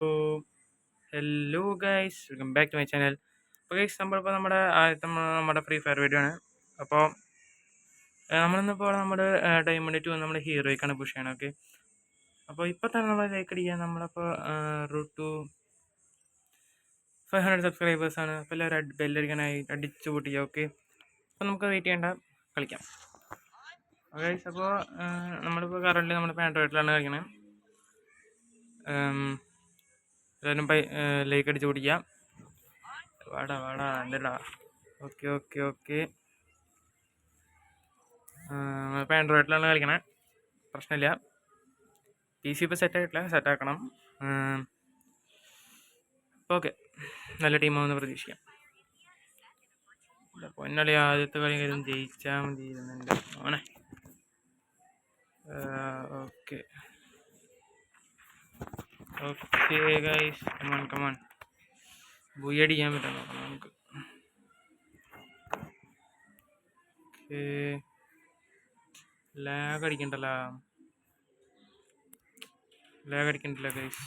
So, hello guys, welcome back to my channel. അപ്പോൾ guys നമ്മളിപ്പോൾ നമ്മുടെ ഫ്രീ ഫയർ വീഡിയോ ആണ്. അപ്പോൾ നമ്മളിന്നിപ്പോൾ നമ്മുടെ ഡയമണ്ട് ടു നമ്മുടെ ഹീറോയ്ക്കാണ് പുഷ് ചെയ്യണം. ഓക്കെ, അപ്പോൾ ഇപ്പോൾ തന്നെ നമ്മൾ ലൈക്ക് അടിക്കുക. നമ്മളപ്പോൾ റൂട്ട് ടു 500 സബ്സ്ക്രൈബേഴ്സാണ്. അപ്പോൾ എല്ലാവരും ബെല്ലടിക്കാനായി അടിച്ചു കൂട്ടിക്കുക. ഓക്കെ, അപ്പോൾ നമുക്ക് വെയിറ്റ് ചെയ്യേണ്ട, കളിക്കാം. ഗൈസ്, അപ്പോൾ നമ്മളിപ്പോൾ കറൻറ്റ്ലി നമ്മുടെ ആൻഡ്രോയിഡിലാണ് കളിക്കണത്. എല്ലാവരും ലൈക്ക് അടിച്ചു കൂട്ടിക്കുക. വാടാ എന്തടാ. ഓക്കെ. ഇപ്പോൾ ആൻഡ്രോയിഡിലാണ് കളിക്കണേ, പ്രശ്നമില്ല. PC ഇപ്പോൾ സെറ്റായിട്ടില്ല, സെറ്റാക്കണം. ഓക്കെ, നല്ല ടീമാണെന്ന് പ്രതീക്ഷിക്കാം. പൊന്നളി ആദ്യത്തെ കളി കാര്യം ജയിച്ചാൽ മതിയിരുന്നുണ്ട് മോനെ. ഓക്കെ ഗൈസ്, കമാൺ ബുയി അടിക്കാൻ പറ്റാൻ നോക്കണം നമുക്ക്. ഓക്കെ, ലാഗ് അടിക്കണ്ടല്ലോ ഗൈസ്.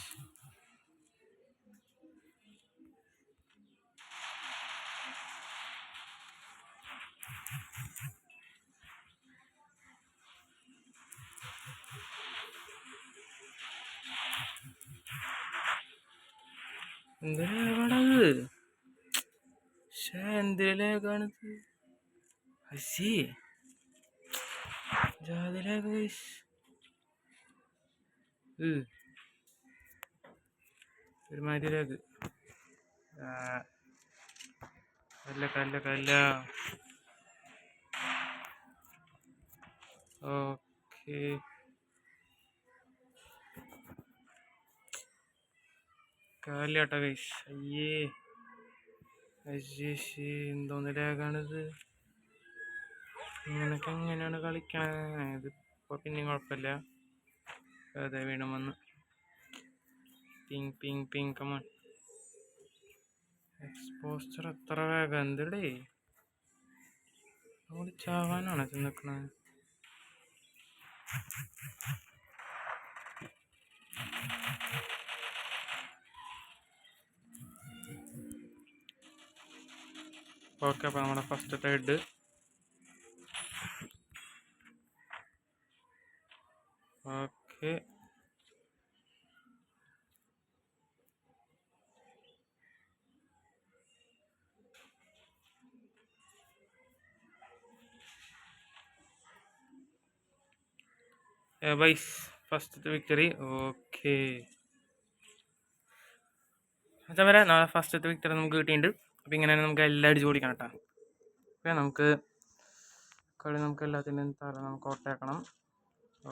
എന്തിനാണത്? എന്തിലേക്കാണിത്? അശി ജാതിലേക്ക് ഗൈസ്. ഒരുമാതിരിലേക്ക് കല്ല. ഓക്കെ, കാലിയാട്ടോ ഗൈസ്. അയ്യേ എന്തോന്നിലാകാണിത്? ഇങ്ങനൊക്കെ എങ്ങനെയാണ് കളിക്കണേ? ഇതിപ്പോൾ പിന്നെയും കുഴപ്പമില്ല. അതെ, വീണ്ടും വന്ന് പിങ് കമാൺ. എക്സ്പോസ്റ്റർ എത്ര വേഗം! എന്തടേ നമ്മൾ ചാവാനാണ് ചെന്നിക്കണേ? ഓക്കെ, അപ്പോൾ നമ്മുടെ ഫസ്റ്റ് ഹെഡ്. ഓക്കെ, ബൈസ് ഫസ്റ്റത്തെ വിക്ടറി. ഓക്കെ അച്ഛൻ വരെ ഫസ്റ്റത്തെ വിക്ടറി നമുക്ക് കിട്ടിയിട്ടുണ്ട്. അപ്പോൾ ഇങ്ങനെ നമുക്ക് എല്ലാം അടിച്ചു ഓടിക്കണം കേട്ടോ. ഓക്കെ, നമുക്ക് എല്ലാത്തിൻ്റെയും തല നമുക്ക് ഓട്ടയാക്കണം.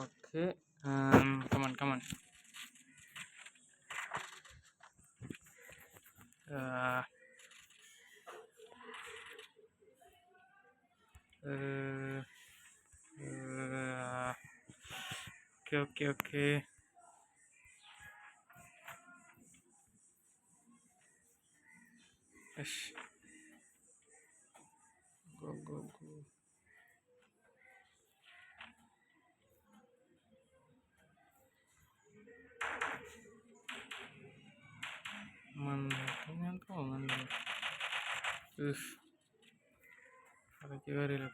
Okay, come on. ഓക്കെ. Go. ഞാൻ തോന്നുന്നുണ്ട്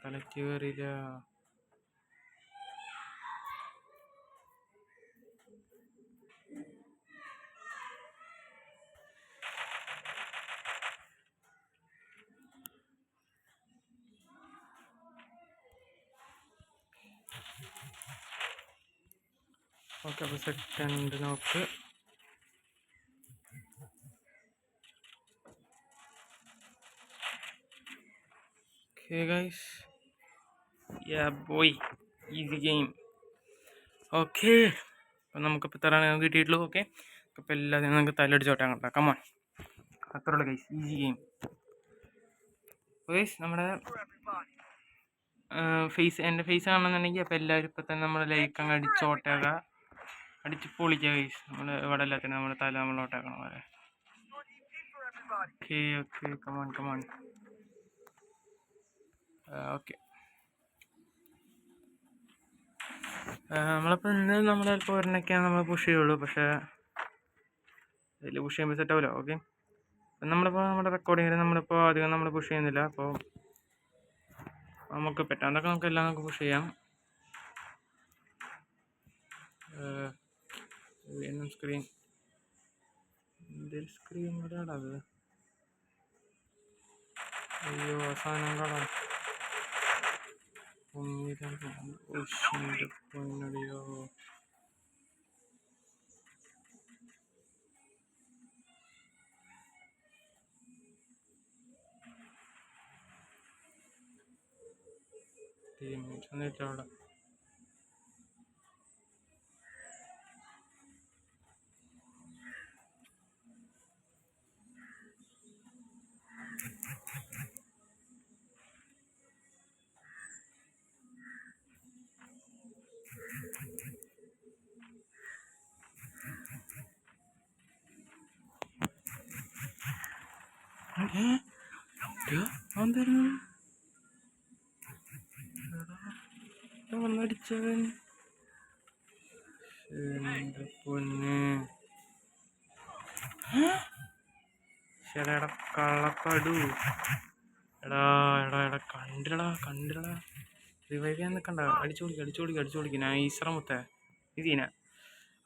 തലയ്ക്ക് കയറിയില്ല. ഓക്കെ, അപ്പോൾ സെക്കൻഡ് നോക്ക്. Okay guys, boy, easy game. Okay, അപ്പം നമുക്കിപ്പോൾ ഇത്രയാണ് കിട്ടിയിട്ടുള്ളൂ. ഓക്കെ, അപ്പോൾ എല്ലാത്തിനും നമുക്ക് തലടിച്ചോട്ടാൻ കേട്ടോ. കമോൺ, അത്രയുള്ളൂ ഗൈസ്, ഈസി ഗെയിം. ഗൈസ്, നമ്മുടെ എൻ്റെ ഫേസ് കാണുന്നുണ്ടെങ്കിൽ അപ്പോൾ എല്ലാവരും ഇപ്പോൾ തന്നെ നമ്മൾ ലൈക്ക് അങ്ങ് അടിച്ചോട്ടേക്കുക, അടിച്ച് പൊളിക്കുക ഗൈസ്. നമ്മൾ ഇവിടെ എല്ലാത്തിനും നമ്മുടെ തല നമ്മൾ ഓട്ടാക്കണം വരെ. Okay, come on. ഓക്കെ, നമ്മളിപ്പോൾ ഇന്ന് നമ്മൾ ചിലപ്പോൾ ഒരെണ്ണൊക്കെയാണ് നമ്മൾ പുഷ് ചെയ്യുള്ളൂ. പക്ഷേ അതിൽ പുഷ് ചെയ്യുമ്പോൾ സെറ്റ് ആവില്ല. ഓക്കെ, അപ്പം നമ്മളിപ്പോൾ നമ്മുടെ റെക്കോർഡിങ്ങിൽ നമ്മളിപ്പോൾ അധികം നമ്മൾ പുഷ് ചെയ്യുന്നില്ല. അപ്പോൾ നമുക്ക് പറ്റാതൊക്കെ നമുക്ക് എല്ലാം നമുക്ക് പുഷ് ചെയ്യാം. സ്ക്രീൻ സ്ക്രീൻ അത് അയ്യോ അവസാനം കാണാം. പൊന്നടിയോ ടീംമേറ്റ്സ് എന്നിട്ട് അവിടെ വന്നടിച്ചവൻ പൊന്ന് ശരിടാ കള്ളപ്പടു. എടാ എടാ എടാ കണ്ടിരടാ റിവൈവ് ചെയ്യാൻ നിൽക്കണ്ട. അടിച്ചോടിക്ക് നൈസറ മുത്തേ ഇതീന.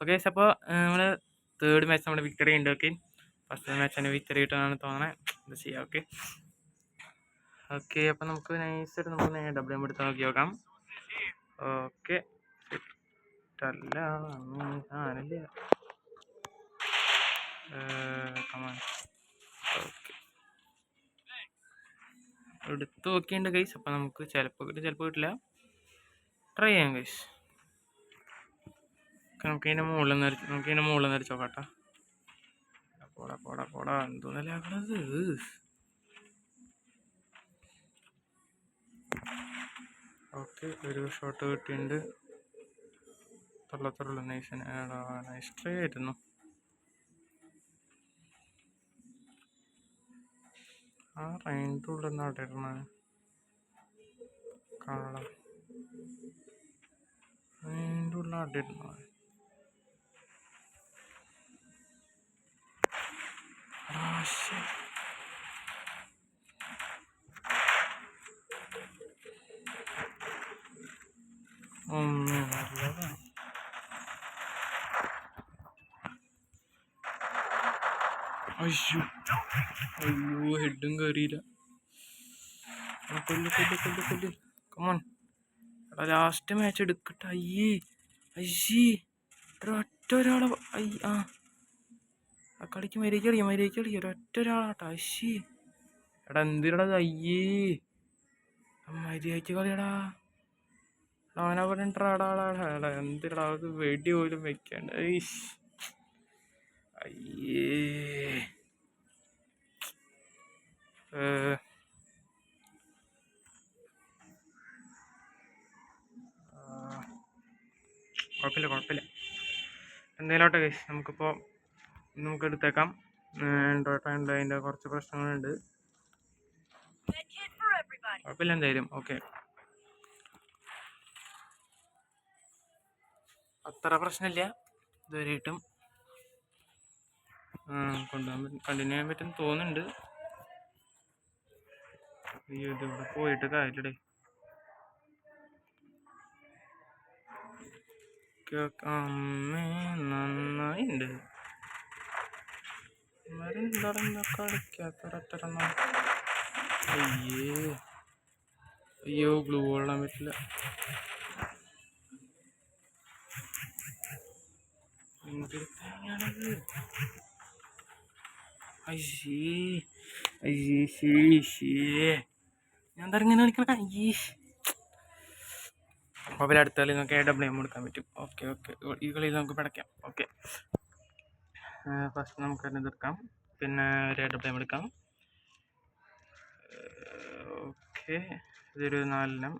ഓക്കെ, അപ്പോൾ നമ്മൾ തേർഡ് മാച്ച് നമ്മുടെ വിക്ടറി ഉണ്ട്. ഓക്കെ, ഫസ്റ്റ് മാച്ച് തന്നെ വിക്ടറി കിട്ടാനാണ് തോന്നണേ. എന്താ ചെയ്യാം. ഓക്കെ അപ്പം നമുക്ക് നൈസായിട്ട് നമുക്ക് ഡബ്ല്യൂ എടുത്ത് നോക്കി നോക്കാം. ഓക്കെ, സെറ്റല്ല ആണല്ലേ. ഓക്കെ, എടുത്ത് നോക്കിയുണ്ട് ഗൈസ്. അപ്പം നമുക്ക് ചിലപ്പോൾ കിട്ടും, ചിലപ്പോൾ കിട്ടില്ല. ട്രൈ ചെയ്യാം ഗൈസ്. നമുക്കിതിൻ്റെ മുകളിൽ നിന്ന് അടിച്ചോ കേട്ടാ. പോടാ എന്തോന്നല്ലേ ആക്കണത്. ഓക്കെ, ഒരു ഷോട്ട് കിട്ടിയിട്ടുണ്ട്. തൊള്ളത്തുള്ള നൈസ് ട്രൈ ആയിരുന്നു. ആ റൈൻ്റെ ഉള്ളിൽ നടരണ കള്ളം റൈൻ്റെ ഉള്ളിൽ അടിയിരുന്ന ഒന്നും നല്ലതാണ്. അയ്യോ ഹെഡും കയറിയില്ല. കൊല്ല് കമോൺ. എടാ ലാസ്റ്റ് മാച്ച് എടുക്കട്ടെ. അയ്യേ ഒരൊറ്റ ഒരാളെ ആ കളിക്ക് മര്യാദയ്ക്ക് കളിക്കുക ഒരൊറ്റ ഒരാളാട്ടാ. എടാ എന്തിനടാ അയ്യേ മര്യാദയ്ക്ക് കളിയടാ. അവനവിടെ ഉണ്ടാടാ എന്തിനടാ അത് വെടി പോലും വെക്കണ്ട. അയ്യേ കുഴപ്പമില്ല. എന്തായാലോട്ടെ ഗൈസ്, നമുക്കിപ്പോൾ നമുക്ക് എടുത്തേക്കാം. ആൻഡ്രോയിഡ് അതിൻ്റെ കുറച്ച് പ്രശ്നങ്ങളുണ്ട്. കുഴപ്പമില്ല എന്തായാലും. ഓക്കെ, അത്ര പ്രശ്നമില്ല ഇതുവരെയായിട്ടും. കണ്ടിന്യൂ ചെയ്യാൻ പറ്റും തോന്നുന്നുണ്ട്. അയ്യോ ഇതിവിടെ പോയിട്ട് കാര്യമില്ലേ. അമ്മേ നന്നായിണ്ട്. കളിക്കാത്തറ അയ്യോ ഗ്ലൂ കൊള്ളാൻ പറ്റില്ല. ഞാൻ തരങ്ങനെ കളിക്കണ. അപ്പോൾ അടുത്ത കളി നമുക്ക് AWM കൊടുക്കാൻ പറ്റും. ഓക്കെ ഈ കളിയിൽ നമുക്ക് പിടയ്ക്കാം. ഓക്കെ, ഫസ്റ്റ് നമുക്ക് തന്നെ എടുക്കാം, പിന്നെ ഒരു AWM എടുക്കാം. ഓക്കെ, ഇതൊരു 4 എണ്ണം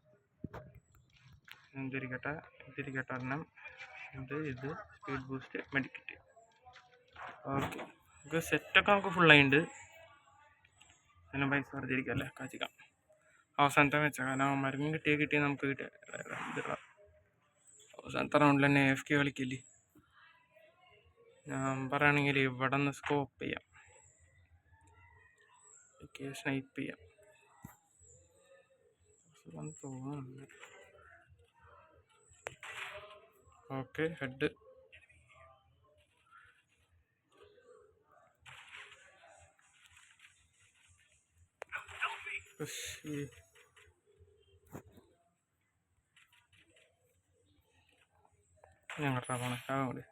ഇതിരിക്കട്ടെ ഒരെണ്ണം. ഇത് സ്പീഡ് ബൂസ്റ്റ് മെഡിക്കറ്റ്. ഓക്കെ, സെറ്റൊക്കെ നമുക്ക് ഫുള്ളായിട്ടുണ്ട്. പിന്നെ പൈസ വെറുതെയിരിക്കല്ലേ കാച്ചിക്കാം. അവസാനത്തെ വെച്ചാൽ കാരണം മരുന്ന് കിട്ടിയ നമുക്ക് അവസാനത്തെ റൗണ്ടിൽ തന്നെ AFK കളിക്കില്ലേ. ഞാൻ പറയുകയാണെങ്കിൽ ഇവിടെ നിന്ന് സ്കോപ്പ് ചെയ്യാം, സ്നൈപ്പ് ചെയ്യാം തോന്നുന്നുണ്ട്. Okay, head. ഞങ്ങളുടെ പോണേ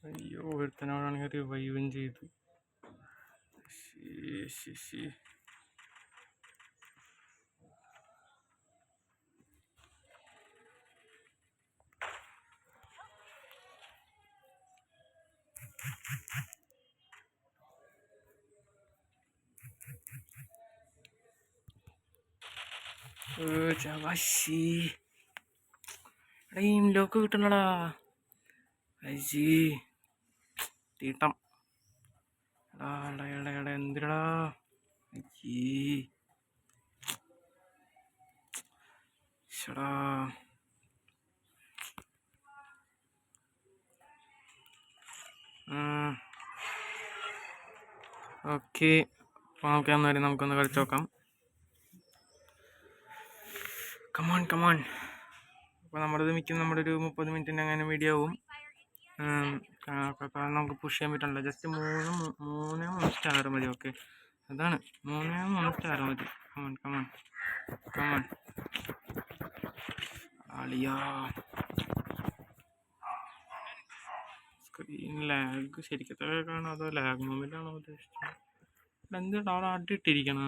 അയ്യോ, ഒരുത്തനോടാണെങ്കിൽ റിവൈവും ചെയ്തു. ലോക്ക് കിട്ടണടാ. അയ്യേ തീട്ടം. എന്തിനടാ? അയ്യേ ഷടാ. ഓക്കെ, നമുക്ക് എന്നാലും നമുക്കൊന്ന് കളിച്ച് നോക്കാം. കമാൺ. അപ്പോൾ നമ്മുടെ ഒരു 30 മിനിറ്റിൻ്റെ അങ്ങനെ വീഡിയോ ആവും. നമുക്ക് പുഷ് ചെയ്യാൻ പറ്റണില്ല. ജസ്റ്റ് 3 സ്റ്റാർ മതി. ഓക്കെ, അതാണ് 3 സ്റ്റാർ മതി. കമാൺ അളിയാ. സ്ക്രീൻ ലാഗ് ശരിക്കത്തെ കാണോ അതോ ലാഗ് മൊമെൻ്റാണോ ഉദ്ദേശിച്ചത്? എന്തിനാ അവിടെ അടിയിട്ടിരിക്കണ?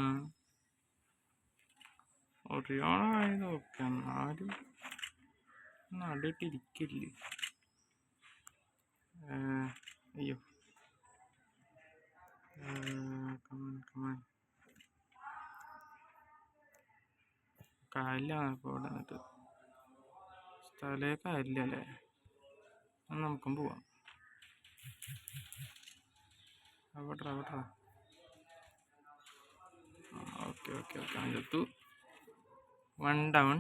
ഒറിയോണായത് ഓക്കെ, എന്നാലും അടിയിട്ടിരിക്കില്ലേ? അയ്യോ, കമാൻ കാലിലാണ് ഇപ്പോൾ ഇവിടെ നിന്നിട്ട്. സ്ഥലമൊക്കെ അല്ലേ? നമുക്കും പോവാം. അവിടെ ഓക്കെ അതിലെത്തു. 1 ഡൗൺ.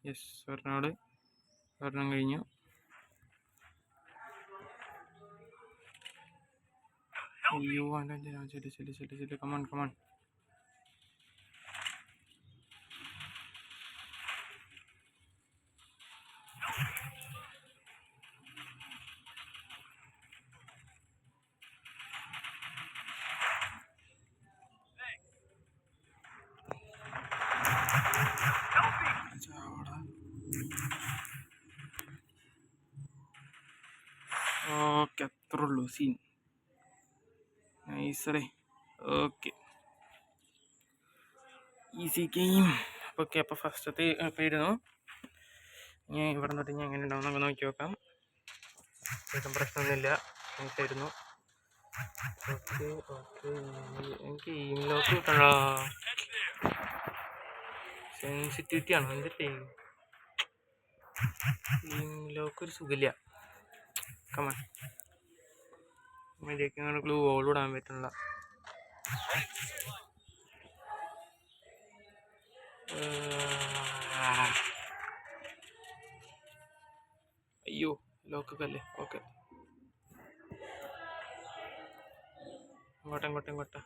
യെസ്, ഒരെണ്ണം കഴിഞ്ഞു. അയ്യോ, ചെല്ലി. കമാൺ. ഓക്കെ, അത്രേ ഉള്ളൂ സീൻ. നൈസറേ. Okay, easy game. ഓക്കെ, അപ്പോൾ ഫസ്റ്റത്തെ പേരുന്നു. ഞാൻ ഇവിടെ തൊട്ട് ഞാൻ എങ്ങനെ ഉണ്ടാവും നമുക്ക് നോക്കി നോക്കാം. പ്രശ്നമൊന്നുമില്ല, നൈസായിരുന്നു. ഓക്കെ, എനിക്ക് ലോക്ക് കിട്ടണോ? സെൻസിറ്റിവിറ്റി ആണോ എന്നിട്ട്? ലോക്ക് ഒരു സുഖമില്ല. കമാൺ, മര്യാദയ്ക്ക് ഗ്ലൂ വോൾ ഇടാൻ പറ്റുള്ള. അയ്യോ, ലോക്കൊക്കെ അല്ലേ. ഓക്കെ, ഇങ്ങോട്ടാ.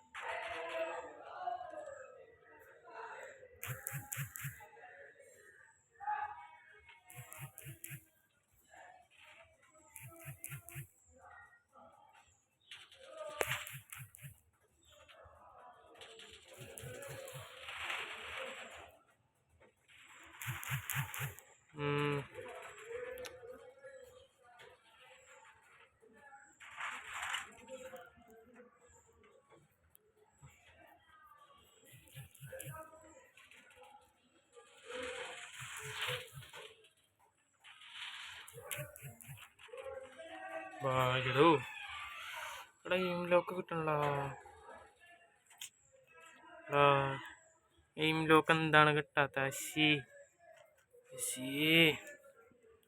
വാഴടോ, ഇവിടെ എയിം ലോക്ക് കിട്ടണല്ലോ. എയിം ലോക്ക് എന്താണ് കിട്ടാത്ത?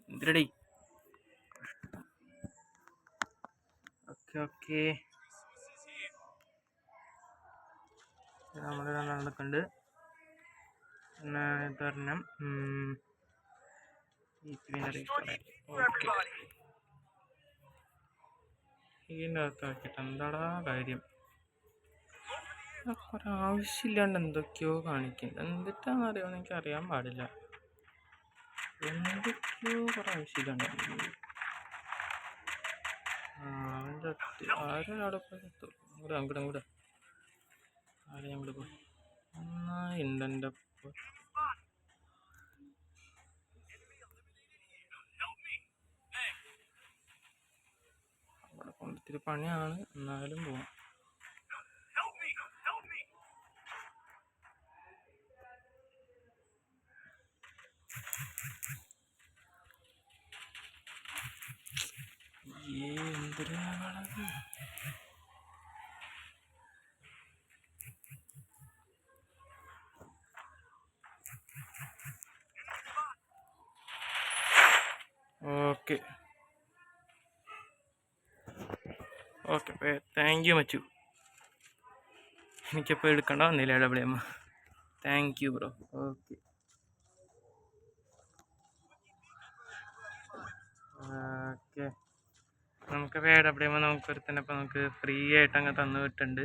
എന്തിനടി? ഓക്കെ നമ്മൾ നടക്കുന്നുണ്ട്. പിന്നെ ഇതൊരെണ്ണം ഓക്കെ ഇതിൻ്റെ അകത്താക്കിയിട്ട് എന്താടാ കാര്യം? കുറെ ആവശ്യമില്ലാണ്ട് എന്തൊക്കെയോ കാണിക്കുന്നത്. എന്തിട്ടാണെന്നറിയാമെന്ന് എനിക്ക് അറിയാൻ പാടില്ല. എന്തൊക്കെയോ കുറെ ആവശ്യമില്ലാണ്ട് ആരൊരാടെ പോയി അങ്ങോട്ട് ആരെ അങ്ങോട്ട് പോയി ഉണ്ടെൻ്റെ അവിടെ കൊണ്ടിത്തിരി പണിയാണ്, എന്നാലും പോവാം. എന്തിനാണത്? ഓക്കെ ഓക്കെ താങ്ക് യു മച്ചു. എനിക്കപ്പോൾ എടുക്കണ്ട വന്നില്ല W. Thank you bro. Okay okay നമുക്ക് ഡബ്ല്യു നമുക്ക് ഒരുത്തന്നെ ഇപ്പം നമുക്ക് ഫ്രീ ആയിട്ട് അങ്ങ് തന്നു വിട്ടുണ്ട്.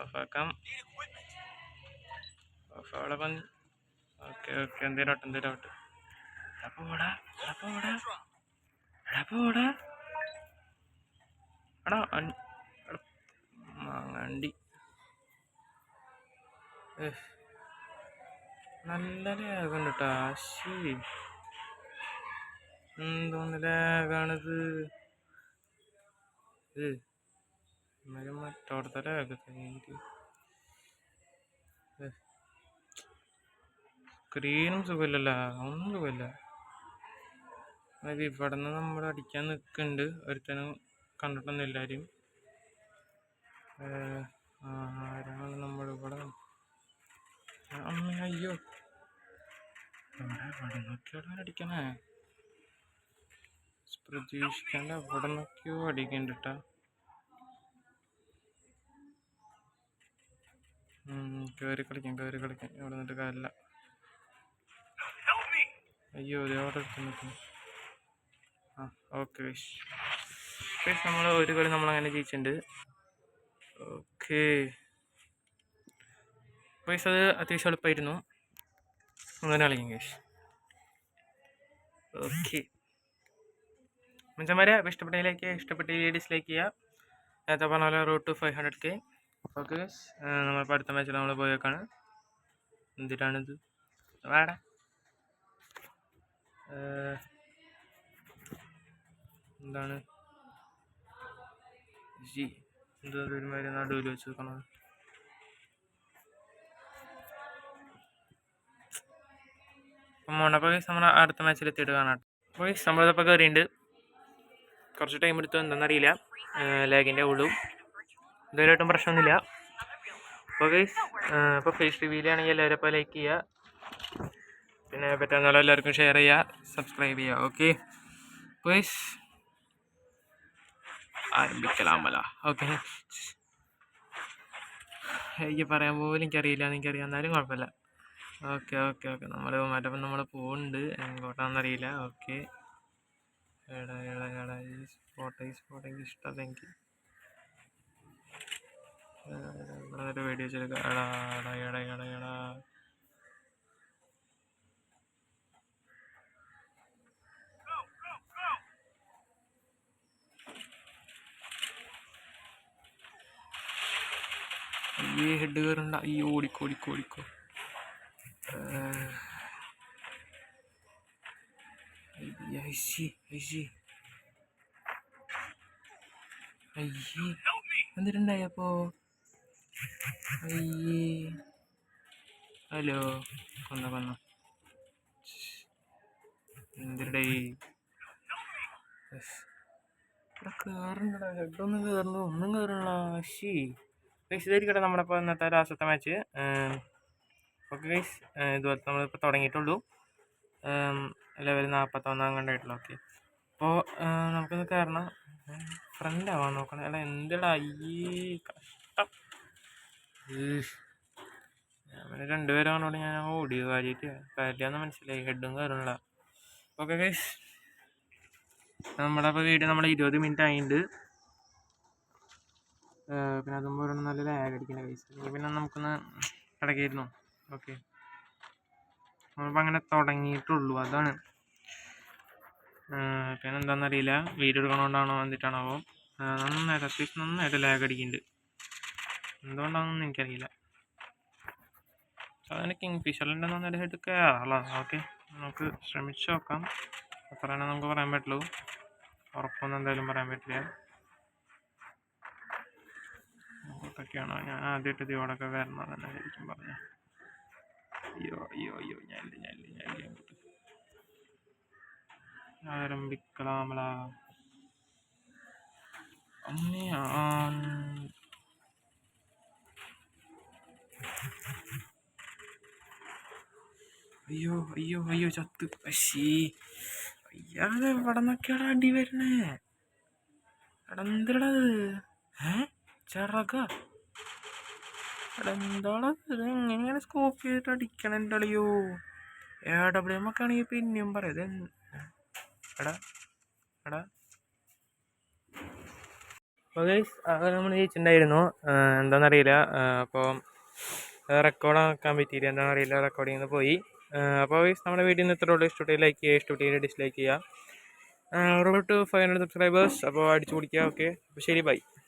ഓഫാക്കാം. ഓഫവിടെ വന്ന് ഓക്കെ എന്തേരോട്ടെ പോടാ എടാ മാങ്ങാണ്ടി നല്ല ലാഗുണ്ട് കേട്ടോ. ശരി എന്തോന്ന് ലാഗാണിത്? മറ്റോടത്തെ ലാഗ് സ്ക്രീനും സുഖമില്ലല്ലോ, ഒന്നും സുഖമില്ല. അതായത് ഇവിടെ നിന്ന് നമ്മൾ അടിക്കാൻ നിൽക്കുന്നുണ്ട്. ഒരുത്തനും കണ്ടിട്ടൊന്നും എല്ലാവരും ആരാണ് നമ്മളിവിടെ അമ്മ അയ്യോ ഇവിടെ നോക്കിയോടെ അടിക്കണേ. പ്രതീക്ഷിക്കാണ്ട് അവിടെ നോക്കിയോ അടിക്കണ്ട കേട്ടാ. കയറി കളിക്കാം ഇവിടെ നിന്നിട്ട് കാര്യമില്ല. അയ്യോ ഇതോടെ നിൽക്കുന്നു. ഓക്കെ നമ്മൾ ഒരു കളി നമ്മളങ്ങനെ ജയിച്ചിട്ടുണ്ട്. ഓക്കെ പൈസ അത് അത്യാവശ്യം എളുപ്പമായിരുന്നു. അങ്ങനെ കളിക്കാം കേസ്. ഓക്കെ മനുഷ്യന്മാരെ ഇഷ്ടപ്പെട്ട ഡിസ്ലൈക്ക് ചെയ്യുക. നേരത്തെ പറഞ്ഞ പോലെ റോഡ് ടു 500K. ഓക്കെ നമ്മളിപ്പോൾ അടുത്ത മാച്ചിൽ നമ്മൾ പോയേക്കാണ്. എന്തിനാണിത് വേടാ എന്താണ് ഒരുമാതിരി നടുവിൽ വെച്ച് വെക്കണം. അപ്പോൾ നമ്മൾ അടുത്ത മാച്ചിൽ എത്തിയിട്ട് കാണാം. അപ്പോൾ നമ്മളിപ്പോൾ കയറിയുണ്ട്. കുറച്ച് ടൈം എടുത്തു, എന്താണെന്നറിയില്ല. ലാഗിൻ്റെ ഉള്ളൂ. ഇതുവരെയായിട്ടും പ്രശ്നമൊന്നുമില്ല. അപ്പോൾ ഫേസ് റിവ്യൂലാണെങ്കിൽ എല്ലാവരും ഇപ്പോൾ ലൈക്ക് ചെയ്യുക. പിന്നെ പറ്റുന്ന എല്ലാവർക്കും ഷെയർ ചെയ്യുക, സബ്സ്ക്രൈബ് ചെയ്യുക. ഓക്കെ ആരംഭിക്കലാമല്ല. ഓക്കെ എനിക്ക് പറയാൻ പോലും എനിക്കറിയാം, എന്നാലും കുഴപ്പമില്ല. ഓക്കെ നമ്മൾ പോകുന്നുണ്ട്. എങ്ങോട്ടാണെന്നറിയില്ല. ഓക്കെ എടാ ഈ സ്പോട്ട് എനിക്ക് ഇഷ്ടമല്ല. എനിക്ക് ഇവിടെ വീഡിയോ ചെയ്തെടുക്കാം. എടാ ഈ ഹെഡ് കയറണ്ട. ഈ ഓടിക്കോ എന്തിട്ടുണ്ടായപ്പോ ഹലോ കൊന്ന എന്തിടേ കയറണ്ടടാ. ഹെഡൊന്നും കയറണോ? ഒന്നും കയറണ. ഇതായിരിക്കട്ടെ നമ്മളിപ്പോൾ ഇന്നത്തെ ലാസ്റ്റത്തെ മാച്ച്. ഓക്കെ ഗൈസ് ഇതുപോലത്തെ നമ്മളിപ്പോൾ തുടങ്ങിയിട്ടുള്ളൂ. ലെവൽ 41 കണ്ടായിട്ടുള്ളൂ. ഓക്കെ അപ്പോൾ നമുക്കിന്ന് കയറണം. ഫ്രണ്ട് ആവാൻ നോക്കണേ. അല്ല എന്തെടാ അയ്യേ കഷ്ടം. ഞാൻ രണ്ടുപേരാണോട് ഞാൻ ഓടിയോ കാര്യമായിട്ട് കാര്യമെന്ന് മനസ്സിലായി. ഹെഡും കയറണില്ല. ഓക്കെ ഗൈസ്, നമ്മളപ്പോൾ വീഡിയോ 20 മിനിറ്റ് ആയിട്ടുണ്ട്. പിന്നെ അതുമ്പോൾ ഒരു നല്ല ലാഗ് അടിക്കണ ഗൈസ്. പിന്നെ നമുക്കൊന്ന് കിടക്കായിരുന്നു. ഓക്കെ, നമ്മളിപ്പോൾ അങ്ങനെ തുടങ്ങിയിട്ടുള്ളൂ, അതാണ്. പിന്നെ എന്താണെന്നറിയില്ല, വീഡിയോ എടുക്കണോണ്ടാണോ എന്നിട്ടാണോ നന്നായിട്ട് ലാഗ് അടിക്കുന്നുണ്ട്. എന്തുകൊണ്ടാണെന്നൊന്നും എനിക്കറിയില്ല. അതിന് കിങ് ഫിഷറിൻ്റെ നന്നായിട്ട് ഹെഡ് കയറാമല്ലോ. ഓക്കെ, നമുക്ക് ശ്രമിച്ച് നോക്കാം. അത്ര തന്നെ നമുക്ക് പറയാൻ പറ്റുള്ളൂ. ഉറപ്പൊന്നും എന്തായാലും പറയാൻ പറ്റില്ല. ഇതൊക്കെയാണോ ഞാൻ ആദ്യമായിട്ട് ഇതിയോടൊക്കെ വരണം തന്നെ ശരിക്കും പറഞ്ഞ. അയ്യോ ഞാൻ ആരംഭിക്കലാമല അമ്മയാ. അയ്യോ ചത്ത്. പക്ഷേ അയ്യാതെ എവിടെ നിന്നൊക്കെയാണ് അടി വരണേ? എന്തിടത്? ചിറക എന്താണത്? ഇത് എങ്ങനെയാണ് സ്കോപ്പ് ചെയ്തിട്ട് അടിക്കണം? എൻ്റെ അളിയോ AWM ഒക്കെ ആണെങ്കിൽ പിന്നെയും പറയാം. എടാ അത് നമ്മൾ ജയിച്ചിട്ടുണ്ടായിരുന്നു. എന്താണെന്നറിയില്ല. അപ്പോൾ റെക്കോർഡാക്കാൻ പറ്റിയില്ല. എന്താണെന്നറിയില്ല, റെക്കോർഡിങ്ങിൽ നിന്ന് പോയി. അപ്പോൾ നമ്മുടെ വീഡിയോ നിന്ന് ഇത്രയുള്ള ഇഷ്ടപ്പെട്ടെങ്കിൽ ലൈക്ക് ചെയ്യുക, ഇഷ്ടപ്പെട്ടെങ്കിൽ ഡിസ്ലൈക്ക് ചെയ്യുക. Road to 500 subscribers. അപ്പോൾ അടിച്ചു പിടിക്കുക. ഓക്കെ, അപ്പോൾ ശരി, ബൈ.